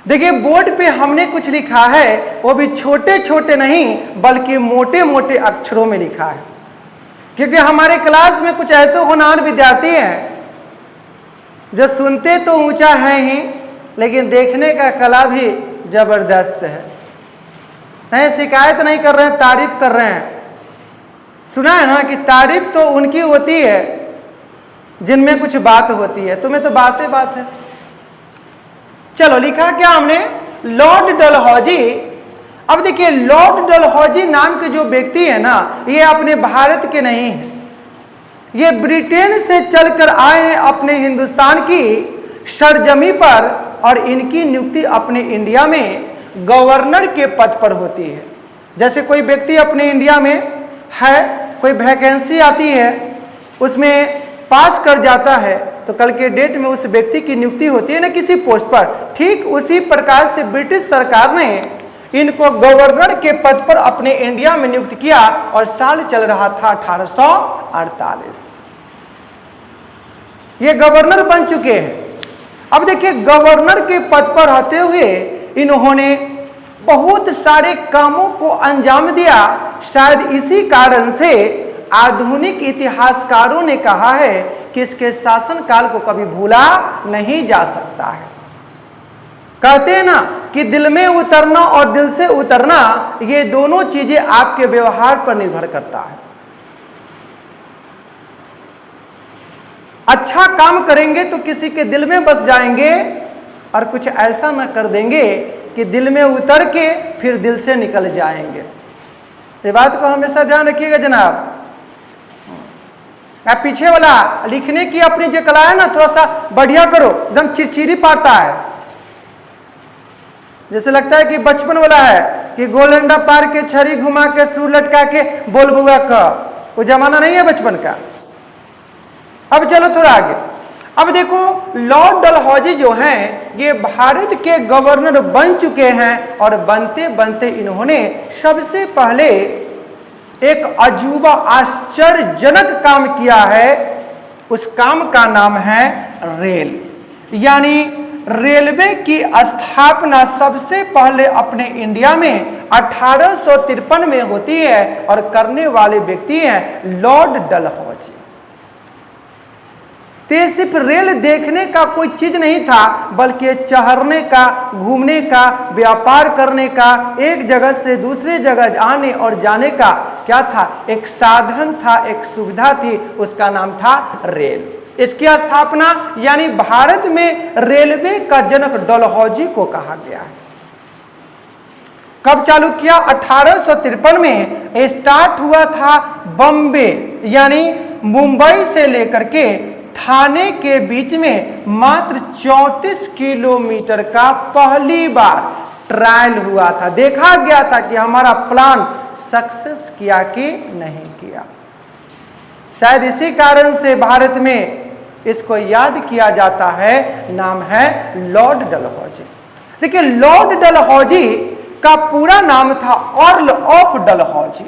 देखिए बोर्ड पे हमने कुछ लिखा है, वो भी छोटे छोटे नहीं बल्कि मोटे मोटे अक्षरों में लिखा है, क्योंकि हमारे क्लास में कुछ ऐसे होनहार विद्यार्थी हैं जो सुनते तो ऊंचा है ही, लेकिन देखने का कला भी जबरदस्त है। नहीं, शिकायत नहीं कर रहे हैं, तारीफ कर रहे हैं। सुना है ना कि तारीफ तो उनकी होती है जिनमें कुछ बात होती है, तुम्हें तो बातें बात है। चलो लिखा क्या हमने, लॉर्ड डलहौजी। अब देखिए लॉर्ड डलहौजी नाम के जो व्यक्ति है ना, ये अपने भारत के नहीं है, ये ब्रिटेन से चलकर आए हैं अपने हिंदुस्तान की सरजमी पर, और इनकी नियुक्ति अपने इंडिया में गवर्नर के पद पर होती है। जैसे कोई व्यक्ति अपने इंडिया में है, कोई वैकेंसी आती है, उसमें पास कर जाता है, तो कल के डेट में उस व्यक्ति की नियुक्ति होती है ना किसी पोस्ट पर, ठीक उसी प्रकार से ब्रिटिश सरकार ने इनको गवर्नर के पद पर अपने इंडिया में नियुक्त किया, और साल चल रहा था 1848। ये गवर्नर बन चुके हैं। अब देखिए गवर्नर के पद पर रहते हुए इन्होंने बहुत सारे कामों को अंजाम दिया। शायद इसी कारण से आधुनिक इतिहासकारों ने कहा है कि इसके शासनकाल को कभी भूला नहीं जा सकता है। कहते हैं ना कि दिल में उतरना और दिल से उतरना, ये दोनों चीजें आपके व्यवहार पर निर्भर करता है। अच्छा काम करेंगे तो किसी के दिल में बस जाएंगे, और कुछ ऐसा न कर देंगे कि दिल में उतर के फिर दिल से निकल जाएंगे। ये बात को हमेशा ध्यान रखिएगा जनाब। आप पीछे वाला लिखने की अपनी जो कला है ना, थोड़ा सा बढ़िया करो, एकदम चिड़चिड़ी पाता है। जैसे लगता है कि बचपन वाला है कि गोलंडा पार के छड़ी घुमा के सुर लटका के बोल बुआ का, वो जमाना नहीं है बचपन का। अब चलो थोड़ा आगे। अब देखो लॉर्ड डलहौजी जो हैं, ये भारत के गवर्नर बन चुके हैं, और बनते बनते इन्होंने सबसे पहले एक अजूबा आश्चर्यजनक काम किया है। उस काम का नाम है रेल, यानी रेलवे की स्थापना सबसे पहले अपने इंडिया में 1853 में होती है, और करने वाले व्यक्ति हैं लॉर्ड डलहौजी। तो सिर्फ रेल देखने का कोई चीज नहीं था, बल्कि चढ़ने का, घूमने का, व्यापार करने का, एक जगह से दूसरे जगह आने और जाने का क्या था, एक साधन था, एक सुविधा थी, उसका नाम था रेल। इसकी स्थापना यानी भारत में रेलवे का जनक डलहौजी को कहा गया है। कब चालू किया? 1853 में स्टार्ट हुआ था बम्बे यानी मुंबई से लेकर के थाने के बीच में मात्र 34 किलोमीटर का पहली बार ट्रायल हुआ था। देखा गया था कि हमारा प्लान सक्सेस किया कि नहीं किया। शायद इसी कारण से भारत में इसको याद किया जाता है, नाम है लॉर्ड डलहौजी। देखिए लॉर्ड डलहौजी का पूरा नाम था earl of Dalhousie,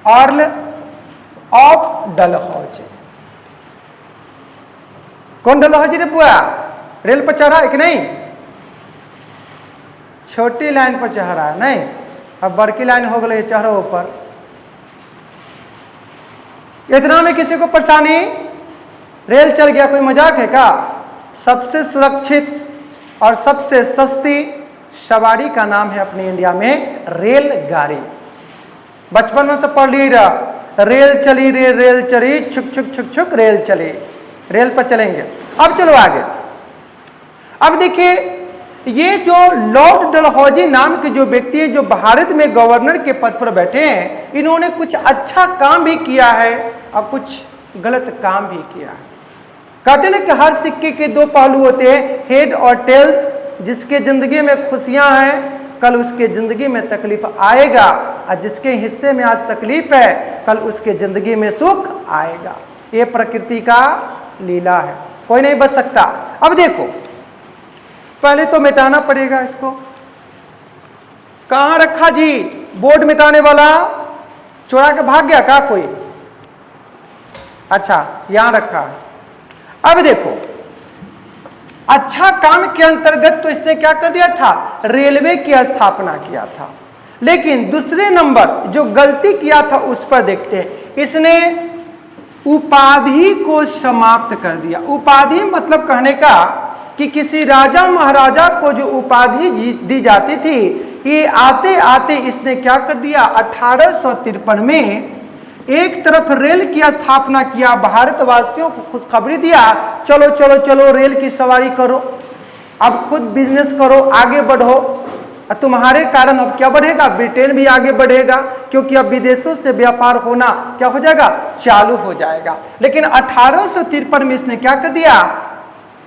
earl of Dalhousie. कौन डलहौजी रे बुआ? रेल पर चढ़ा है कि नहीं? छोटी लाइन पर चढ़ रहा है नहीं, अब बड़की लाइन हो गई, चढ़ो ऊपर। इतना में किसी को परेशानी? रेल चल गया, कोई मजाक है क्या? सबसे सुरक्षित और सबसे सस्ती सवारी का नाम है अपने इंडिया में रेलगाड़ी। बचपन में से पढ़ ली रहा, रेल चली रे रेल चली, छुक छुक छुक छुक रेल चली। रेल पर चलेंगे। अब चलो आगे। अब देखिए ये जो लॉर्ड डलहौजी नाम के जो व्यक्ति है, जो भारत में गवर्नर के पद पर बैठे हैं, इन्होंने कुछ अच्छा काम भी किया है और कुछ गलत काम भी किया है। कहते हैं कि हर सिक्के के दो पहलू होते हैं, हेड और टेल्स। जिसके जिंदगी में खुशियां हैं, कल उसके जिंदगी में तकलीफ आएगा, और जिसके हिस्से में आज तकलीफ है, कल उसके जिंदगी में सुख आएगा। ये प्रकृति का लीला है, कोई नहीं बच सकता। अब देखो पहले तो मिटाना पड़ेगा इसको। कहां रखा जी बोर्ड मिटाने वाला? चुरा के भाग गया क्या कोई? अच्छा यहां रखा है। अब देखो अच्छा काम के अंतर्गत तो इसने क्या कर दिया था, रेलवे की स्थापना किया था। लेकिन दूसरे नंबर जो गलती किया था उस पर देखते हैं, इसने उपाधि को समाप्त कर दिया। उपाधि मतलब कहने का कि किसी राजा महाराजा को जो उपाधि दी जाती थी, ये आते आते इसने क्या कर दिया, 1853 में एक तरफ रेल की स्थापना किया, भारतवासियों को खुशखबरी दिया, चलो चलो चलो रेल की सवारी करो, अब खुद बिजनेस करो, आगे बढ़ो। तुम्हारे कारण अब क्या बढ़ेगा, ब्रिटेन भी आगे बढ़ेगा, क्योंकि अब विदेशों से व्यापार होना क्या हो जाएगा, चालू हो जाएगा। लेकिन 1853 में इसने क्या कर दिया,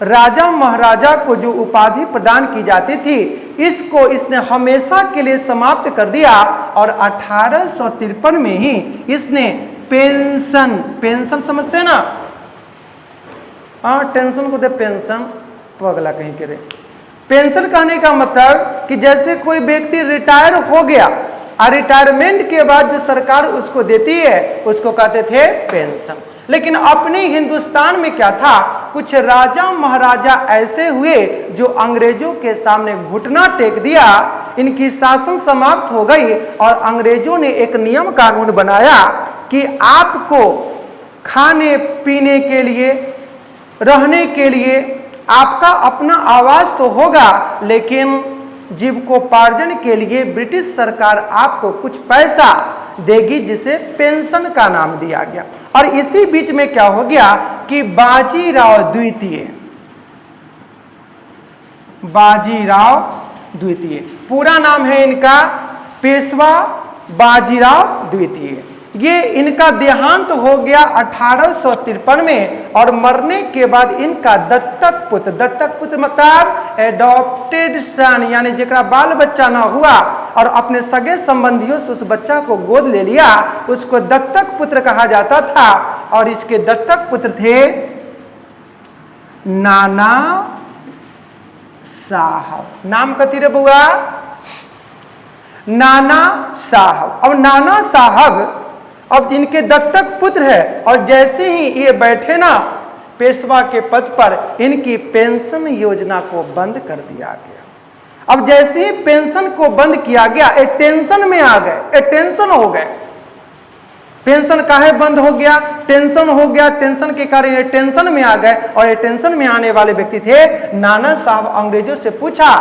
राजा महाराजा को जो उपाधि प्रदान की जाती थी इसको इसने हमेशा के लिए समाप्त कर दिया। और 1853 में ही इसने पेंशन, पेंशन समझते हैं ना, हाँ टेंशन को दे पेंशन, तो अगला कहीं करे। पेंशन कहने का मतलब कि जैसे कोई व्यक्ति रिटायर हो गया और रिटायरमेंट के बाद जो सरकार उसको देती है उसको कहते थे पेंशन। लेकिन अपने हिंदुस्तान में क्या था, कुछ राजा महाराजा ऐसे हुए जो अंग्रेजों के सामने घुटना टेक दिया, इनकी शासन समाप्त हो गई और अंग्रेजों ने एक नियम कानून बनाया कि आपको खाने पीने के लिए, रहने के लिए आपका अपना आवास तो होगा, लेकिन जीविकोपार्जन के लिए ब्रिटिश सरकार आपको कुछ पैसा देगी, जिसे पेंशन का नाम दिया गया। और इसी बीच में क्या हो गया कि बाजीराव द्वितीय, बाजीराव द्वितीय पूरा नाम है इनका पेशवा बाजीराव द्वितीय, ये इनका देहांत हो गया 1853 में। और मरने के बाद इनका दत्तक पुत्र मतलब एडॉप्टेड सन, यानी जेकरा बाल बच्चा ना हुआ और अपने सगे संबंधियों से उस बच्चा को गोद ले लिया, उसको दत्तक पुत्र कहा जाता था। और इसके दत्तक पुत्र थे नाना साहब। नाम कथी रे बुआ, नाना साहब। अब नाना साहब अब इनके दत्तक पुत्र है, और जैसे ही ये बैठे ना पेशवा के पद पर, इनकी पेंशन योजना को बंद कर दिया गया। अब जैसे ही पेंशन को बंद किया गया, ये टेंशन में आ गए, ये टेंशन हो गए। पेंशन काहे बंद हो गया, टेंशन हो गया, टेंशन के कारण ये टेंशन में आ गए। और ये टेंशन में आने वाले व्यक्ति थे नाना साहब। अंग्रेजों से पूछा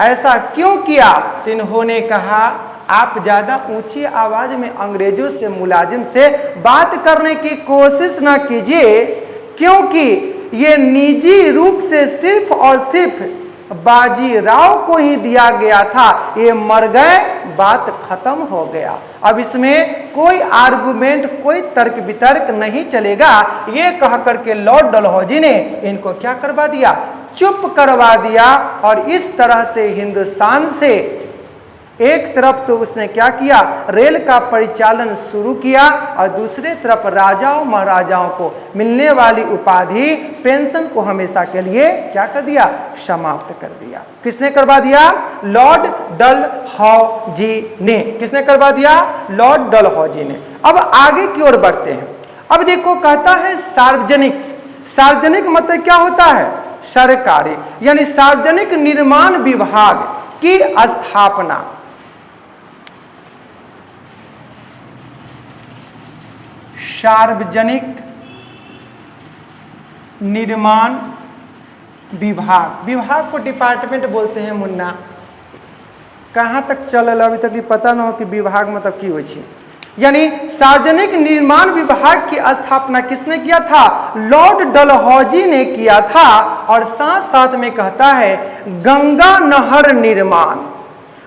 ऐसा क्यों किया, तो इन्होंने कहा आप ज्यादा ऊंची आवाज में अंग्रेजों से, मुलाजिम से बात करने की कोशिश ना कीजिए, क्योंकि ये निजी रूप से सिर्फ और सिर्फ बाजीराव को ही दिया गया था। ये मर गए, बात खत्म हो गया। अब इसमें कोई आर्गुमेंट, कोई तर्क वितर्क नहीं चलेगा। ये कह करके लॉर्ड डलहौजी ने इनको क्या करवा दिया, चुप करवा दिया। और इस तरह से हिंदुस्तान से एक तरफ तो उसने क्या किया, रेल का परिचालन शुरू किया, और दूसरे तरफ राजाओं महाराजाओं को मिलने वाली उपाधि पेंशन को हमेशा के लिए क्या कर दिया, समाप्त कर दिया। किसने करवा दिया, लॉर्ड डलहौजी ने। किसने करवा दिया, लॉर्ड डलहौजी ने। अब आगे की ओर बढ़ते हैं। अब देखो कहता है सार्वजनिक। सार्वजनिक मतलब क्या होता है, सरकारी, यानी सार्वजनिक निर्माण विभाग की स्थापना। सार्वजनिक निर्माण विभाग, विभाग को डिपार्टमेंट बोलते हैं मुन्ना। कहाँ तक चल अभी तक पता ना हो कि विभाग मतलब की होई छै। यानी सार्वजनिक निर्माण विभाग की स्थापना किसने किया था, लॉर्ड डलहौजी ने किया था। और साथ साथ में कहता है गंगा नहर निर्माण।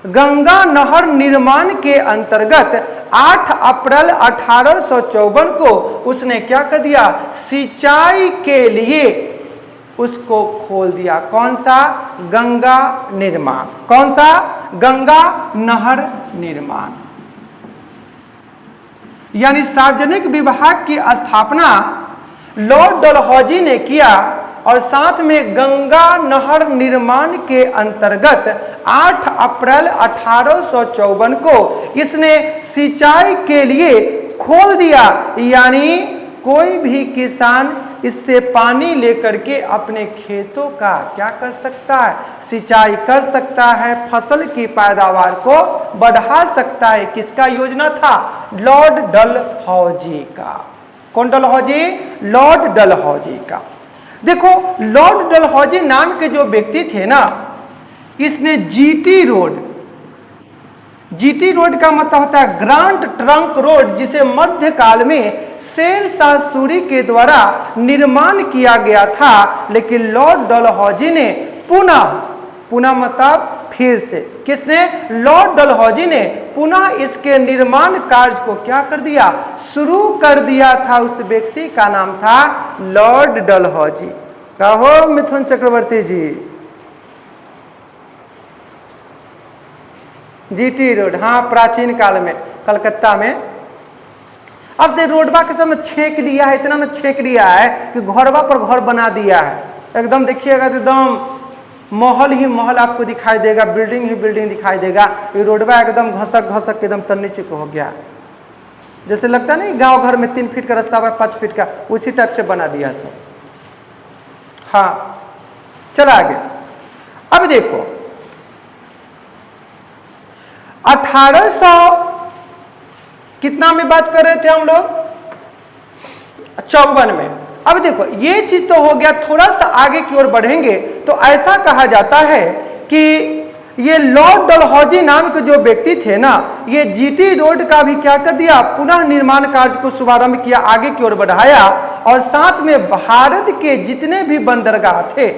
गंगा नहर निर्माण के अंतर्गत 8 अप्रैल 1854 को उसने क्या कर दिया, सिंचाई के लिए उसको खोल दिया। कौन सा, गंगा निर्माण। कौन सा, गंगा नहर निर्माण। यानी सार्वजनिक विभाग की स्थापना लॉर्ड डलहौजी ने किया। और साथ में गंगा नहर निर्माण के अंतर्गत 8 अप्रैल 1854 को इसने सिंचाई के लिए खोल दिया। यानी कोई भी किसान इससे पानी लेकर के अपने खेतों का क्या कर सकता है, सिंचाई कर सकता है, फसल की पैदावार को बढ़ा सकता है। किसका योजना था? लॉर्ड डलहौजी का। कौन डलहौजी? लॉर्ड डलहौजी का। देखो, लॉर्ड डलहौजी नाम के जो व्यक्ति थे ना, इसने जीटी रोड का मतलब होता है ग्रांड ट्रंक रोड, जिसे मध्यकाल में शेरशाह सूरी के द्वारा निर्माण किया गया था। लेकिन लॉर्ड डलहौजी ने पुनः मतलब फिर से, किसने? लॉर्ड डलहौजी ने पुनः इसके निर्माण कार्य को क्या कर दिया? शुरू कर दिया था। उस व्यक्ति का नाम था लॉर्ड डलहौजी। कहो मिथुन चक्रवर्ती जी। जीटी रोड, हाँ, प्राचीन काल में कलकत्ता में। अब दे रोडवा के सामने छेक लिया है, इतना ना छेक लिया है कि घरवा पर घर बना दिया है। एकदम देखिएगा तो एकदम महल ही महल आपको दिखाई देगा, बिल्डिंग ही बिल्डिंग दिखाई देगा। ये रोडवा एकदम घसक घसक के एकदम तन्नी चुक हो गया, जैसे लगता नहीं गांव घर में 3 फीट का रास्ता है 5 फीट का, उसी टाइप से बना दिया सब। हाँ, चला आगे। अब देखो 1800 कितना में बात कर रहे थे हम लोग? 54 में। अब देखो ये चीज तो हो गया। थोड़ा सा आगे की ओर बढ़ेंगे तो ऐसा कहा जाता है कि ये लॉर्ड डलहौजी नाम के जो व्यक्ति थे ना, ये जीटी रोड का भी क्या कर दिया? पुनः निर्माण कार्य को शुभारंभ किया, आगे की ओर बढ़ाया। और साथ में भारत के जितने भी बंदरगाह थे,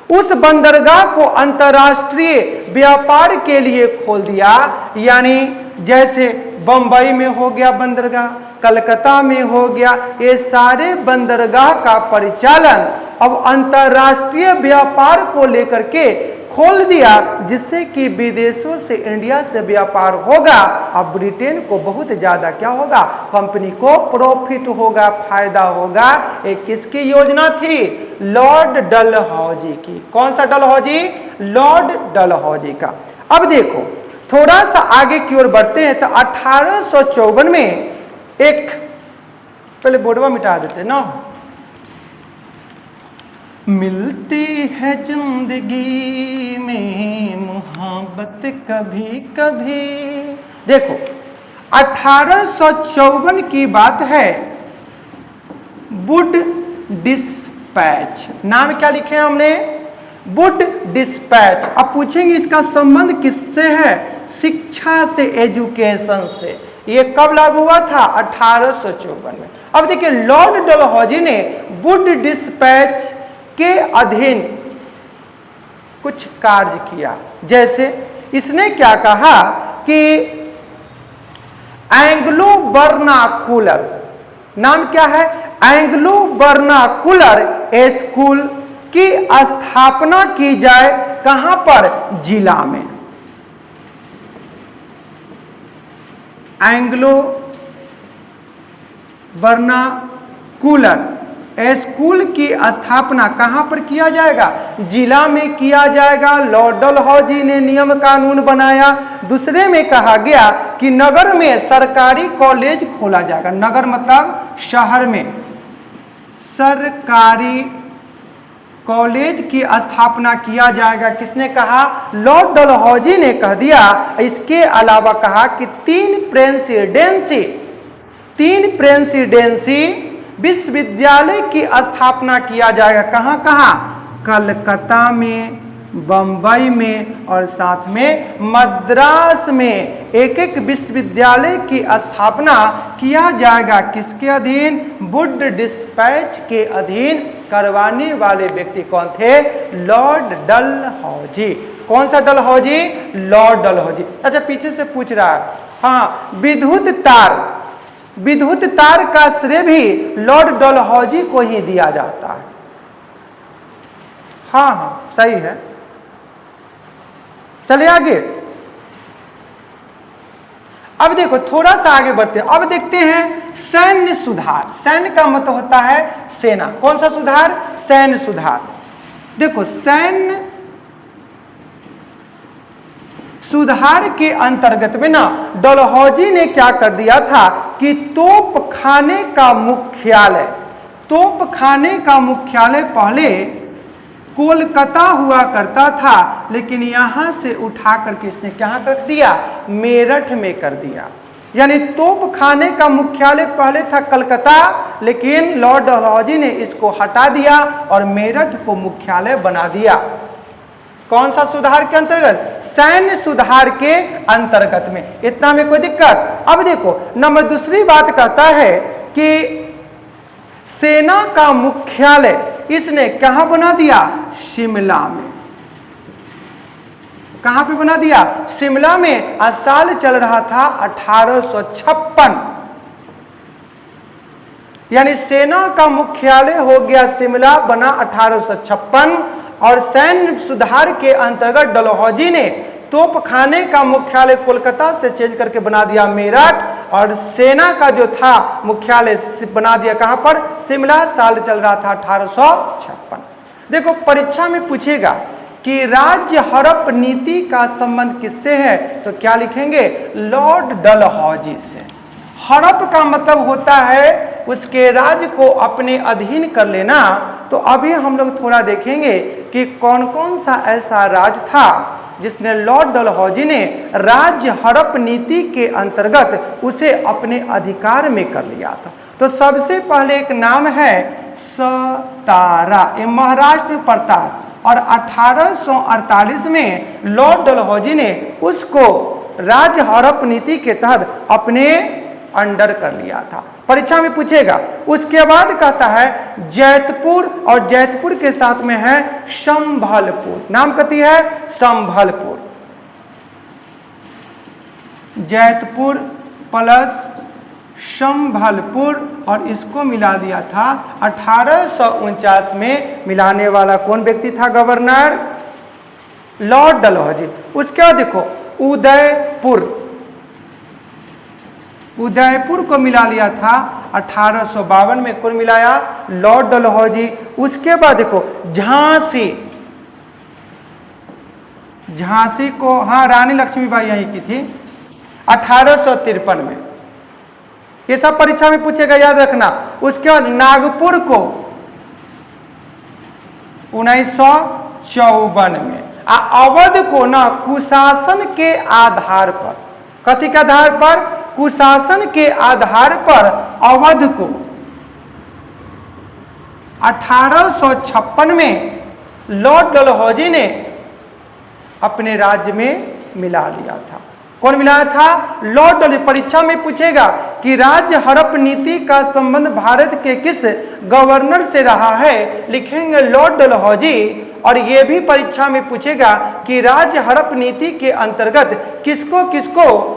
उस बंदरगाह को अंतर्राष्ट्रीय व्यापार के लिए खोल दिया। यानी जैसे बंबई में हो गया बंदरगाह, कलकत्ता में हो गया, ये सारे बंदरगाह का परिचालन अब अंतर्राष्ट्रीय व्यापार को लेकर के खोल दिया, जिससे कि विदेशों से इंडिया से व्यापार होगा। अब ब्रिटेन को बहुत ज्यादा क्या होगा? कंपनी को प्रॉफिट होगा, फायदा होगा। एक किसकी योजना थी? लॉर्ड डलहौजी की। कौन सा डलहौजी? लॉर्ड डलहौजी का। अब देखो थोड़ा सा आगे की ओर बढ़ते हैं तो 1854 में एक, पहले बोर्डवा मिटा देते ना, मिलती है जिंदगी में मोहब्बत कभी कभी। देखो 1854 की बात है। वुड डिस्पैच, नाम क्या लिखे हैं हमने? Wood dispatch. अब पूछेंगे इसका संबंध किससे है? शिक्षा से, एजुकेशन से। ये कब लागू हुआ था? 1854 में। अब देखिए लॉर्ड डलहौजी ने वुड डिस्पैच के अधीन कुछ कार्य किया। जैसे इसने क्या कहा कि एंग्लो वर्नाकुलर, नाम क्या है? एंग्लो वर्नाकुलर स्कूल की स्थापना की जाए। कहां पर? जिला में। एंग्लो वर्नाकुलर स्कूल की स्थापना कहां पर किया जाएगा? जिला में किया जाएगा। लॉर्ड डलहौजी ने नियम कानून बनाया। दूसरे में कहा गया कि नगर में सरकारी कॉलेज खोला जाएगा। नगर मतलब शहर में सरकारी कॉलेज की स्थापना किया जाएगा। किसने कहा? लॉर्ड डलहौजी ने कह दिया। इसके अलावा कहा कि 3 प्रेसिडेंसी विश्वविद्यालय की स्थापना किया जाएगा। कहां कहां? कलकत्ता में, बंबई में और साथ में मद्रास में एक एक विश्वविद्यालय की स्थापना किया जाएगा। किसके अधीन? वुड डिस्पैच के अधीन। करवाने वाले व्यक्ति कौन थे? लॉर्ड डलहौजी। कौन सा डलहौजी? लॉर्ड डलहौजी। अच्छा पीछे से पूछ रहा है, हाँ, विद्युत तार का श्रेय भी लॉर्ड डलहौजी को ही दिया जाता है। हाँ हाँ सही है। चलिए आगे। अब देखो थोड़ा सा आगे बढ़ते हैं। अब देखते हैं सैन्य सुधार। सैन्य का मतलब होता है सेना। कौन सा सुधार? सैन्य सुधार। देखो सैन्य सुधार के अंतर्गत में ना डलहौजी ने क्या कर दिया था कि तोप खाने का मुख्यालय, तोप खाने का मुख्यालय पहले कोलकाता हुआ करता था, लेकिन यहां से उठा करके इसने क्या कर दिया, मेरठ में कर दिया। यानी तोप खाने का मुख्यालय पहले था कलकत्ता, लेकिन लॉर्ड डलहौजी ने इसको हटा दिया और मेरठ को मुख्यालय बना दिया। कौन सा सुधार के अंतर्गत? सैन्य सुधार के अंतर्गत में। इतना में कोई दिक्कत? अब देखो नंबर दूसरी बात कहता है कि सेना का मुख्यालय इसने कहां बना दिया? शिमला में। कहां पे बना दिया? शिमला में। साल चल रहा था 1856, यानी सेना का मुख्यालय हो गया शिमला, बना 1856। और सैन्य सुधार के अंतर्गत डलहौजी ने तोपखाने का मुख्यालय कोलकाता से चेंज करके बना दिया मेरठ, और सेना का जो था मुख्यालय बना दिया कहां पर? शिमला। साल चल रहा था 1856। देखो परीक्षा में पूछेगा कि राज्य हड़प नीति का संबंध किससे है, तो क्या लिखेंगे? लॉर्ड डलहौजी से। हड़प का मतलब होता है उसके राज्य को अपने अधीन कर लेना। तो अभी हम लोग थोड़ा देखेंगे कि कौन कौन सा ऐसा राज था जिसने लॉर्ड डलहौजी ने राज्य हड़प नीति के अंतर्गत उसे अपने अधिकार में कर लिया था। तो सबसे पहले एक नाम है सतारा, ये महाराष्ट्र में पड़ता है, और 1848 में लॉर्ड डलहौजी ने उसको राज्य हड़प नीति के तहत अपने अंडर कर लिया था। परीक्षा में पूछेगा। उसके बाद कहता है जैतपुर, और जैतपुर के साथ में है संभलपुर। नाम कती है? संभलपुर। जैतपुर प्लस संभलपुर, और इसको मिला दिया था 1849 में। मिलाने वाला कौन व्यक्ति था? Governor Lord Dalhousie. उसके बाद देखो उदयपुर, उदयपुर को मिला लिया था 1852 में। कौन मिलाया? लॉर्ड डलहौजी। उसके बाद देखो झांसी, झांसी को हाँ रानी लक्ष्मीबाई यहीं की थी 1853 में। ये सब परीक्षा में पूछेगा, याद रखना। उसके बाद नागपुर को 1954 में। अवध को ना कुशासन के आधार पर, कथी के आधार पर? कुशासन के आधार पर अवध को 1856 में लॉर्ड डलहौजी ने अपने राज्य में मिला लिया था। कौन मिलाया था? लॉर्ड डलहौजी। परीक्षा में पूछेगा कि राज्य हड़प नीति का संबंध भारत के किस गवर्नर से रहा है, लिखेंगे लॉर्ड डलहौजी। और यह भी परीक्षा में पूछेगा कि राज्य हड़प नीति के अंतर्गत किसको किसको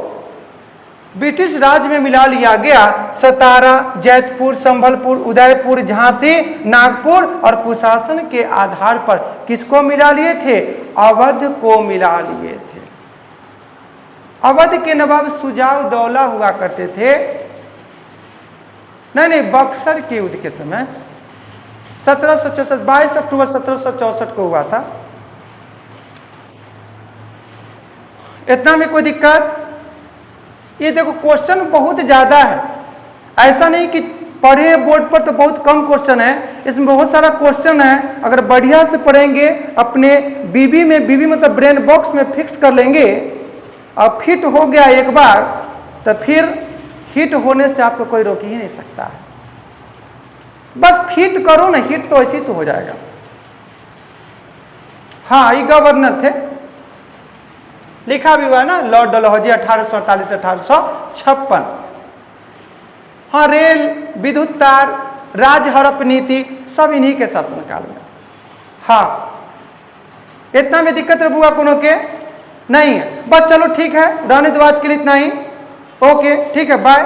ब्रिटिश राज में मिला लिया गया? सतारा, जैतपुर, संभलपुर, उदयपुर, झांसी, नागपुर, और कुशासन के आधार पर किसको मिला लिए थे? अवध को मिला लिए थे। अवध के नवाब सुजाउ दौला हुआ करते थे। नहीं, बक्सर के युद्ध के समय 1764, 22 अक्टूबर 1764 को हुआ था। इतना में कोई दिक्कत? ये देखो क्वेश्चन बहुत ज्यादा है, ऐसा नहीं कि पढ़े बोर्ड पर तो बहुत कम क्वेश्चन है, इसमें बहुत सारा क्वेश्चन है। अगर बढ़िया से पढ़ेंगे, अपने बीबी में, बीबी मतलब ब्रेन बॉक्स में फिक्स कर लेंगे, और फिट हो गया एक बार, तो फिर हिट होने से आपको कोई रोक ही नहीं सकता है। बस फिट करो ना, हिट तो ऐसे तो हो जाएगा। हाँ, ये गवर्नर थे, लिखा भी हुआ है ना, लॉर्ड डलहौजी 1848 से 1856। हाँ, रेल, विद्युत तार, राज्य हड़प नीति सब इन्हीं के शासनकाल में। हाँ, इतना में दिक्कत रबुआ कोनो के नहीं है। बस चलो ठीक है, रहने दो आज के लिए इतना ही। ओके, ठीक है, बाय।